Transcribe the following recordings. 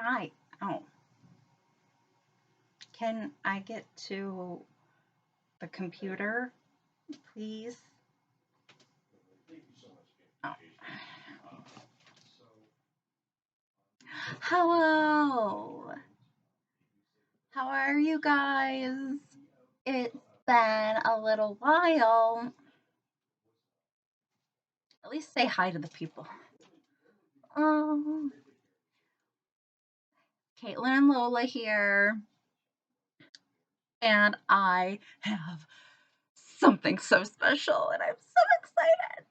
Hi. Oh. Can I get to the computer, please? Oh. Hello. How are you guys? It's been a little while. At least say hi to the people. Oh. Caitlin and Lola here. And I have something so special, and I'm so excited.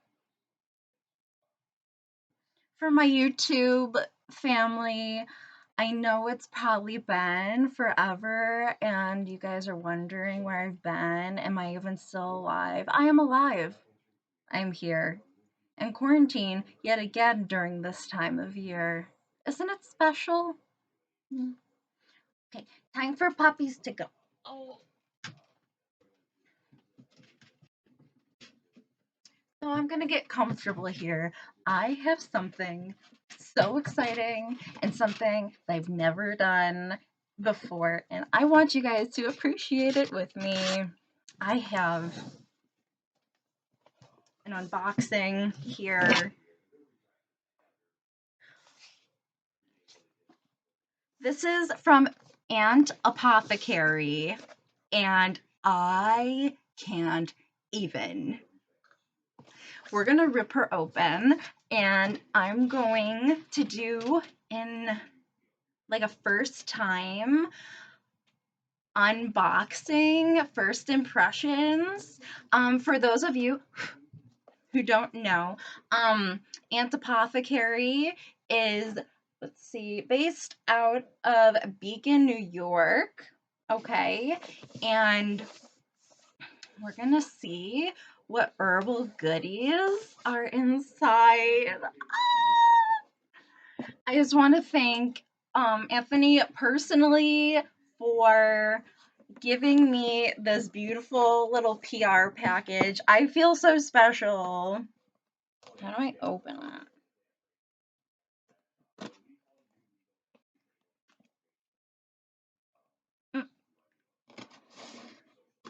For my YouTube family, I know it's probably been forever, and you guys are wondering where I've been. Am I even still alive? I am alive. I'm here. In quarantine yet again during this time of year. Isn't it special? Okay, time for puppies to go. Oh. So I'm gonna get comfortable here. I have something so exciting and something that I've never done before, and I want you guys to appreciate it with me. I have an unboxing here. This is from A.pothecary, and I can't even. We're gonna rip her open, and I'm going to do in like a first time unboxing, first impressions. For those of you who don't know, A.pothecary is, let's see, based out of Beacon, New York. Okay, and we're gonna see what herbal goodies are inside. I just want to thank Anthony personally for giving me this beautiful little PR package. I feel so special. How do I open it?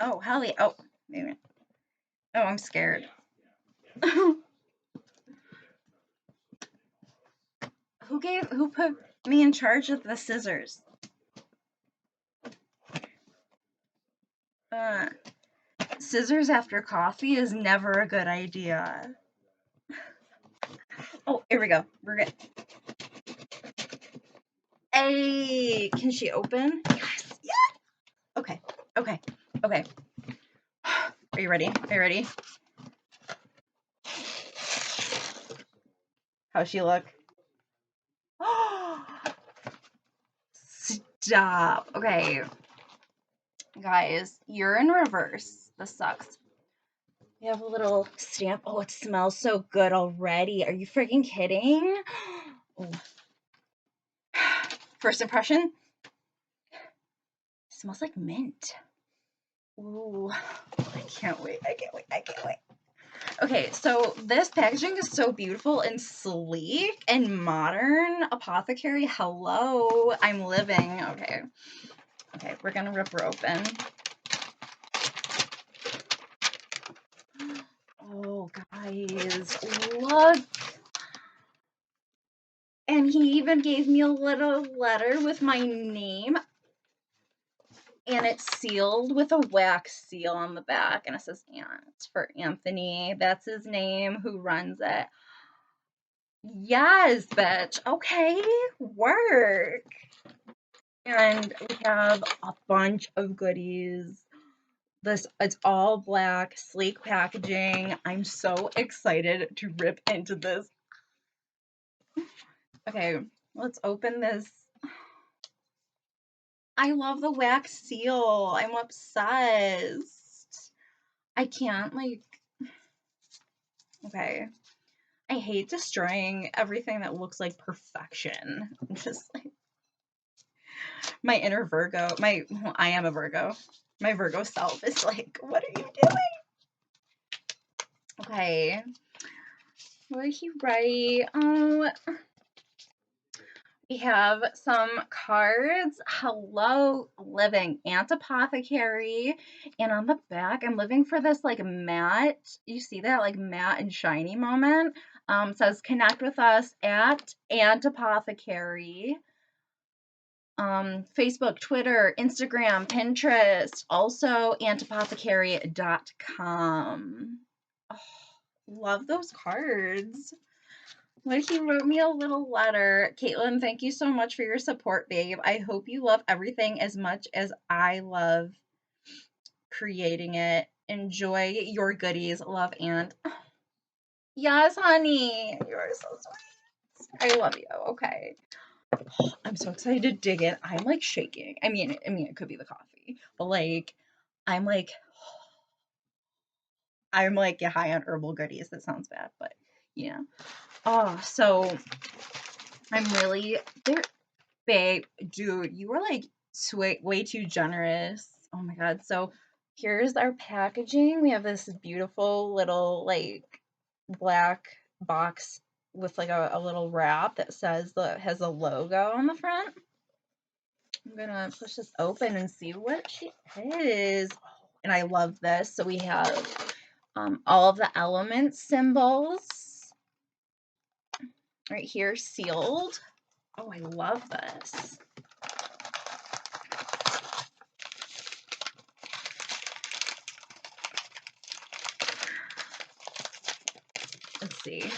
Oh, hell yeah. Oh, wait a minute. Oh, I'm scared. Who put me in charge of the scissors? Scissors after coffee is never a good idea. Oh, here we go. We're good. Hey, can she open? Yes, yes. Okay, okay, okay. Are you ready? Are you ready? How's she look? Stop. Okay. Guys, you're in reverse. This sucks. You have a little stamp. Oh, it smells so good already. Are you freaking kidding? Oh. First impression? It smells like mint. Ooh, I can't wait. I can't wait. I can't wait. Okay, so this packaging is so beautiful and sleek and modern. A.pothecary, hello. I'm living. Okay. Okay, we're gonna rip her open. Oh, guys, look. And he even gave me a little letter with my name. And it's sealed with a wax seal on the back. And it says Ant for Anthony. That's his name, who runs it. Yes, bitch. Okay, work. And we have a bunch of goodies. It's all black, sleek packaging. I'm so excited to rip into this. Okay, let's open this. I love the wax seal. I'm obsessed. I can't, like, okay. I hate destroying everything that looks like perfection. I'm just like, my inner Virgo, I am a Virgo. My Virgo self is like, what are you doing? Okay. What did he write? Oh, We have some cards. Hello, living A.pothecary. And on the back, I'm living for this like matte. You see that like matte and shiny moment? Says connect with us at A.pothecary. Facebook, Twitter, Instagram, Pinterest, also antipothecary.com. Oh, love those cards. Like he wrote me a little letter. Caitlin, thank you so much for your support, babe. I hope you love everything as much as I love creating it. Enjoy your goodies. Love, and yes, honey. You are so sweet. I love you. Okay. I'm so excited to dig in. I'm like shaking. I mean, it could be the coffee, but like, I'm like, yeah, high on herbal goodies. That sounds bad, but yeah. Oh, so I'm really there, babe. Dude, you were like way too generous. Oh my god. So here's our packaging. We have this beautiful little like black box with like a little wrap that has a logo on the front. I'm gonna push this open and see what she is. Oh, and I love this. So we have all of the element symbols right here sealed. Oh, I love this. Let's see.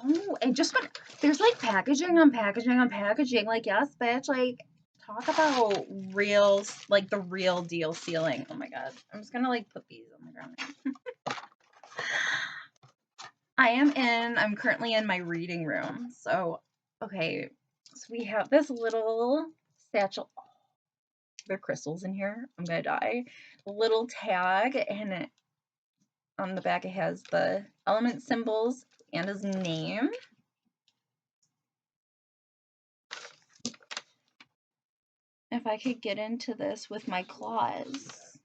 Oh, and just when there's like packaging on packaging on packaging, like yes, bitch, like talk about real, like the real deal sealing. Oh my god, I'm just gonna like put these on the ground. I'm currently in my reading room. So, okay, so we have this little satchel. Oh, there are crystals in here. I'm gonna die. A little tag, and on the back it has the element symbols and his name. If I could get into this with my claws.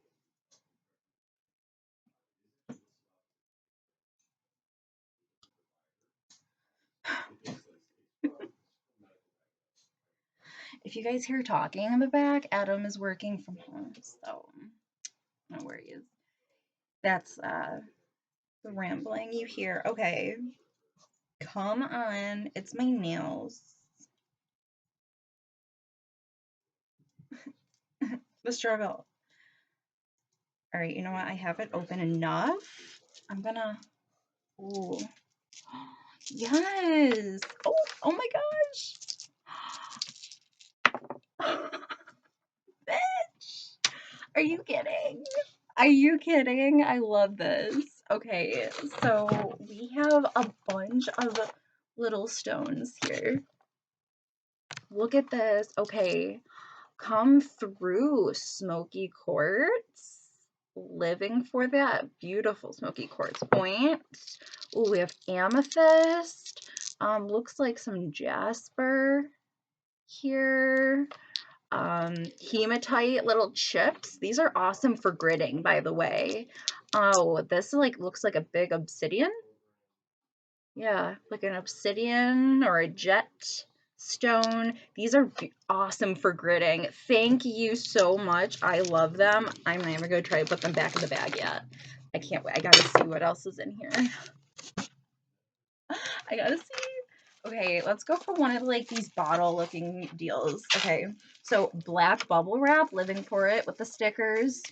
If you guys hear talking in the back, Adam is working from home, so no worries. That's the rambling you hear. Okay, come on, it's my nails. The struggle. All right, you know what? I have it open enough. I'm gonna. Ooh. Yes. Oh my gosh. Bitch. Are you kidding? Are you kidding? I love this. Okay, so we have a bunch of little stones here. Look at this. Okay, come through, smoky quartz. Living for that beautiful smoky quartz point. Ooh, we have amethyst. Looks like some jasper here. Hematite little chips. These are awesome for gridding, by the way. Oh, this like looks like a big obsidian. Yeah, like an obsidian or a jet stone. These are awesome for gridding. Thank you so much. I love them. I'm never gonna try to put them back in the bag yet. I can't wait. I gotta see what else is in here. I gotta see. Okay, let's go for one of like these bottle looking deals. Okay, so black bubble wrap, living for it with the stickers.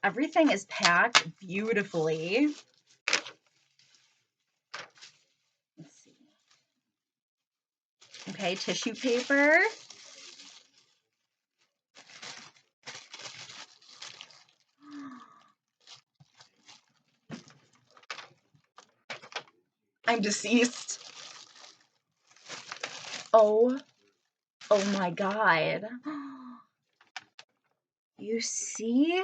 Everything is packed beautifully. Let's see. Okay, tissue paper. I'm deceased. Oh my god. You see?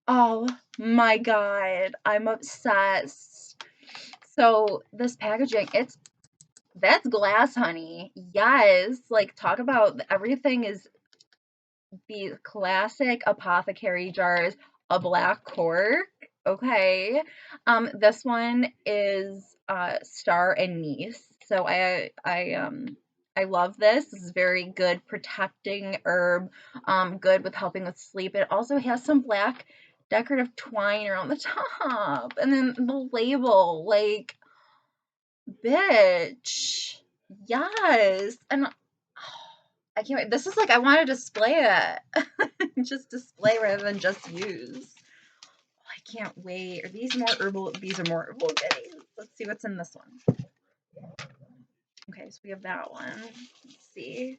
Oh my god. I'm obsessed. So this packaging, that's glass, honey. Yes. Like talk about everything is these classic apothecary jars, a black cork. Okay. This one is Star Anise. So I love this. This is very good protecting herb, good with helping with sleep. It also has some black decorative twine around the top. And then the label, like, bitch. Yes. And I can't wait. This is like, I want to display it. Just display rather than just use. Oh, I can't wait. Are these more herbal? These are more herbal goodies. Let's see what's in this one. Okay, so we have that one. Let's see.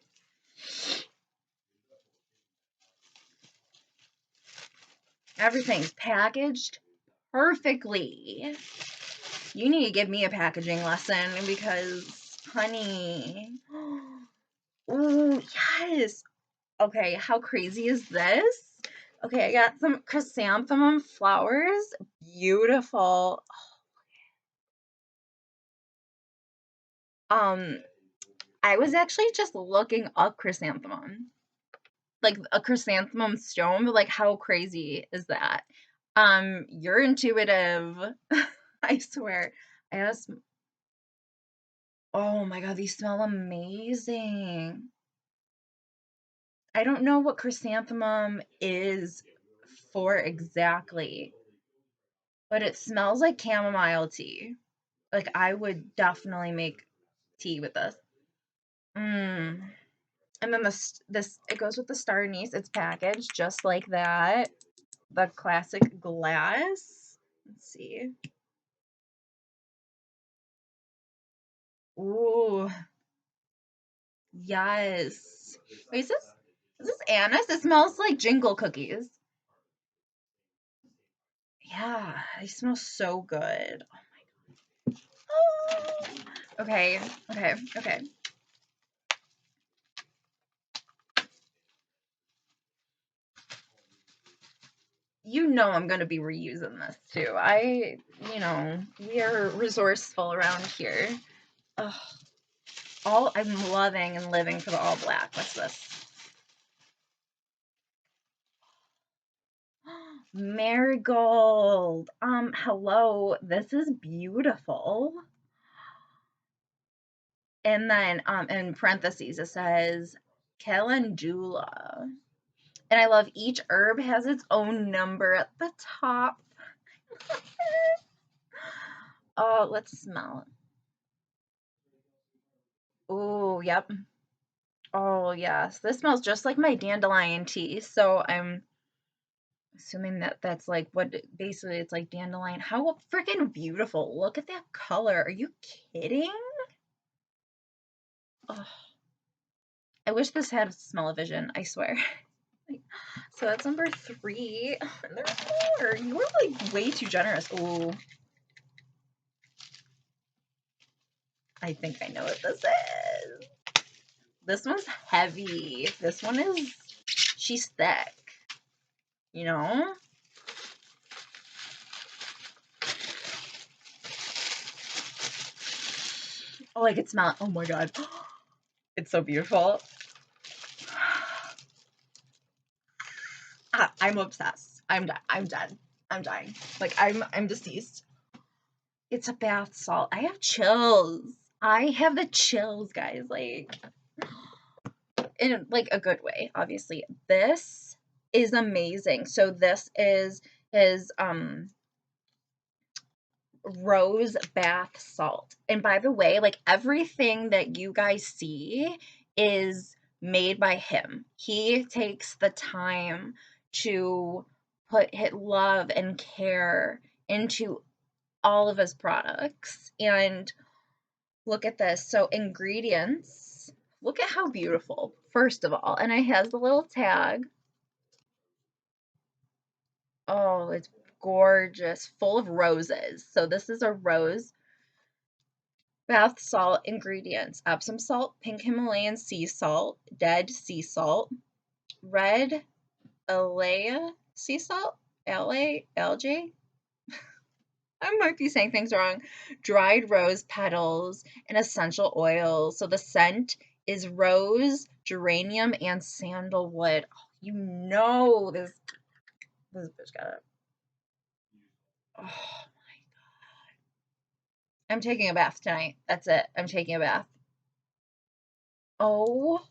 Everything's packaged perfectly. You need to give me a packaging lesson because, honey. Ooh, yes. Okay, how crazy is this? Okay, I got some chrysanthemum flowers. Beautiful. I was actually just looking up chrysanthemum. Like a chrysanthemum stone, but like how crazy is that? You're intuitive. I swear. I asked, oh my god, these smell amazing. I don't know what chrysanthemum is for exactly, but it smells like chamomile tea. Like I would definitely make tea with this. Mmm. And then this it goes with the star anise. It's packaged just like that. The classic glass. Let's see. Ooh, yes. Wait, is this anise? It smells like jingle cookies. Yeah, they smell so good. Oh. Okay, okay. You know I'm gonna be reusing this too. We are resourceful around here. Ugh. I'm loving and living for the all black. What's this? Marigold. Hello. This is beautiful. And then in parentheses it says Calendula. And I love each herb has its own number at the top. Oh, let's smell it. Oh, yep. Oh, yes. This smells just like my dandelion tea. So I'm assuming that that's like what basically it's like dandelion. How freaking beautiful. Look at that color. Are you kidding? Oh, I wish this had smell-o-vision, I swear. So that's number 3. And there's more. You were like way too generous. Oh, I think I know what this is. This one's heavy. This one is, she's thick. You know? Oh, I can smell it. Oh my god. It's so beautiful. I'm obsessed. I'm done. I'm done. I'm dying. Like I'm deceased. It's a bath salt. I have chills. I have the chills, guys. Like in like a good way, obviously. This is amazing. So this is his rose bath salt. And by the way, like everything that you guys see is made by him. He takes the time to put his love and care into all of his products. And look at this. So ingredients, look at how beautiful, first of all. And it has the little tag. Oh, it's gorgeous, full of roses. So this is a rose bath salt ingredients: Epsom salt, pink Himalayan sea salt, dead sea salt, red Alea sea salt, algae. I might be saying things wrong. Dried rose petals and essential oils. So the scent is rose, geranium, and sandalwood. Oh, You know this bitch got it. Oh my God. I'm taking a bath tonight. That's it. I'm taking a bath. Oh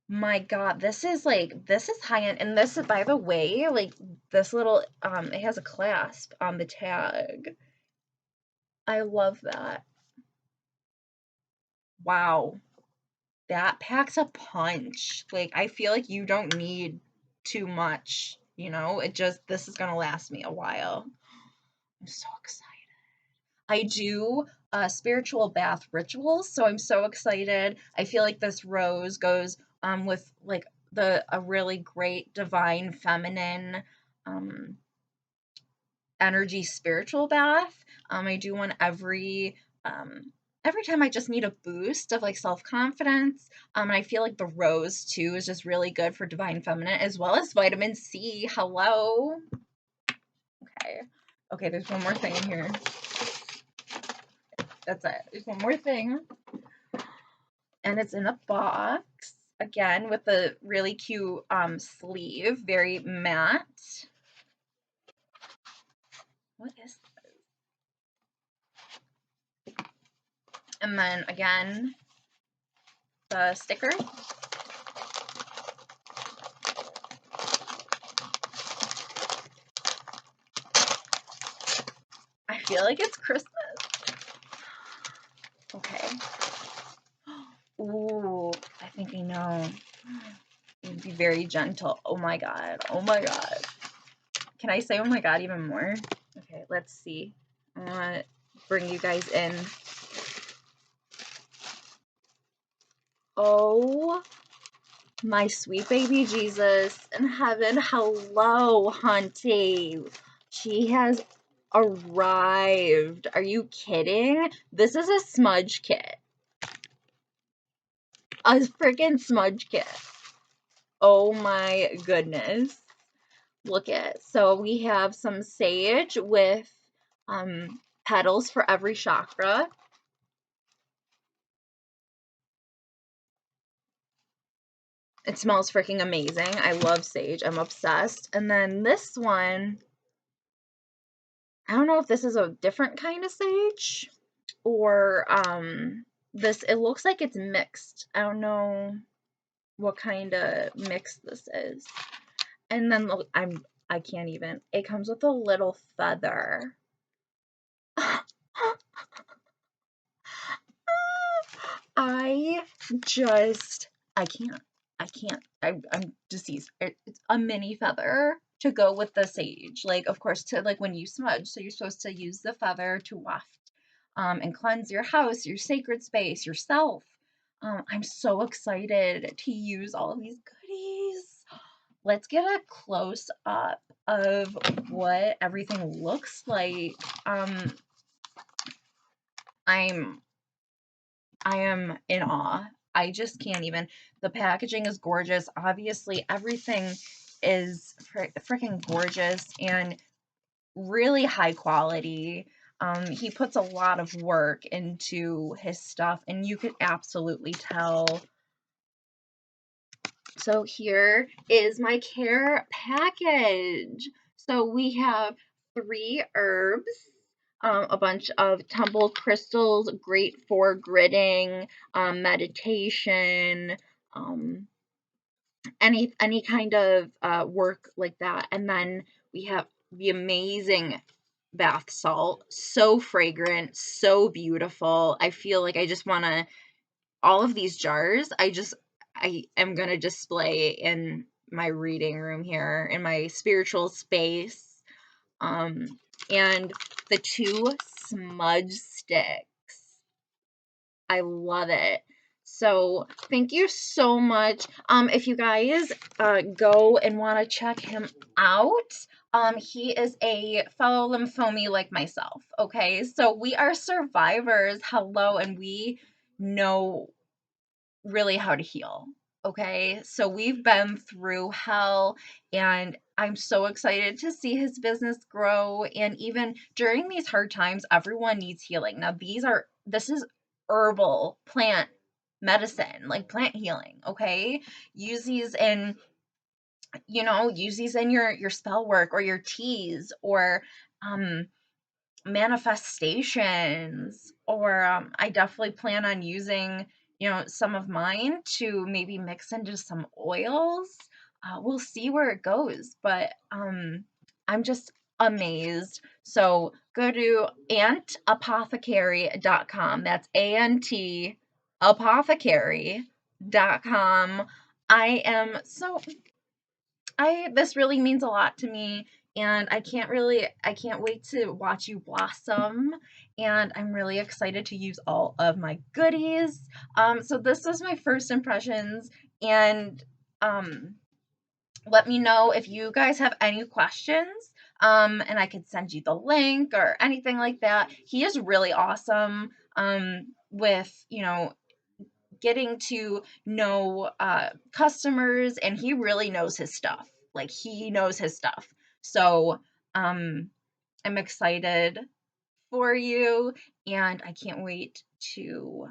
my God. This is high end. And this is, by the way, like this little, it has a clasp on the tag. I love that. Wow. That packs a punch. Like, I feel like you don't need too much, you know? This is gonna last me a while. I'm so excited. I do spiritual bath rituals, so I'm so excited. I feel like this rose goes with like a really great divine feminine energy spiritual bath. I do one every time I just need a boost of like self-confidence. And I feel like the rose too is just really good for divine feminine as well as vitamin C. Hello. Okay. Okay, there's one more thing in here. That's it. There's one more thing. And it's in a box. Again, with a really cute sleeve. Very matte. What is this? And then again, the sticker. I feel like it's Christmas. Okay. Ooh, I think I know. It'd be very gentle. Oh my God. Oh my God. Can I say oh my God even more? Okay, let's see. I want to bring you guys in. Oh my sweet baby Jesus in heaven. Hello, Hunty. She has arrived. Are you kidding? This is a smudge kit. A freaking smudge kit. Oh my goodness. Look at, so we have some sage with petals for every chakra. It smells freaking amazing. I love sage. I'm obsessed. And then this one, I don't know if this is a different kind of sage or this, it looks like it's mixed. I don't know what kind of mix this is. And then look, I can't even. It comes with a little feather. I can't. I'm deceased. It's a mini feather to go with the sage. Like, of course, to like when you smudge, so you're supposed to use the feather to waft and cleanse your house, your sacred space, yourself. I'm so excited to use all of these goodies. Let's get a close up of what everything looks like. I am in awe. I just can't even. The packaging is gorgeous. Obviously, everything is freaking gorgeous and really high quality. He puts a lot of work into his stuff, and you could absolutely tell. So here is my care package. So we have 3 herbs, a bunch of tumble crystals, great for gridding, meditation, any kind of work like that. And then we have the amazing bath salt, so fragrant, so beautiful. I feel like I just want to, all of these jars, I am going to display in my reading room here, in my spiritual space. And the 2 smudge sticks. I love it. So thank you so much. If you guys go and want to check him out, he is a fellow lymphomie like myself. Okay, so we are survivors. Hello, and we know really how to heal. Okay, so we've been through hell, and I'm so excited to see his business grow. And even during these hard times, everyone needs healing. Now, this is herbal plant medicine, like plant healing. Okay, use these in use these in your spell work or your teas, or manifestations, or I definitely plan on using, some of mine to maybe mix into some oils. We'll see where it goes, but I'm just amazed. So go to antapothecary.com. That's A-N-T apothecary.com. I am so this really means a lot to me, and I can't wait to watch you blossom, and I'm really excited to use all of my goodies. So this was my first impressions, and um let me know if you guys have any questions. And I could send you the link or anything like that. He is really awesome with, getting to know customers, and he really knows his stuff. Like, he knows his stuff. So I'm excited for you, and I can't wait to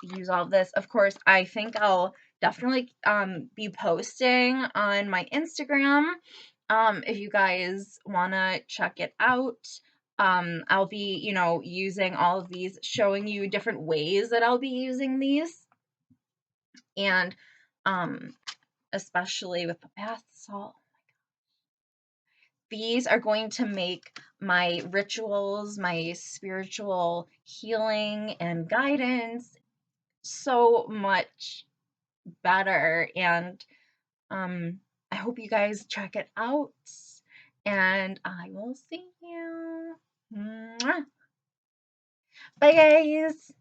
use all of this. Of course, I think I'll definitely be posting on my Instagram if you guys want to check it out. I'll be, using all of these, showing you different ways that I'll be using these, and especially with the bath salt. These are going to make my rituals, my spiritual healing and guidance so much better. And I hope you guys check it out. And I will see you. Mwah. Bye, guys.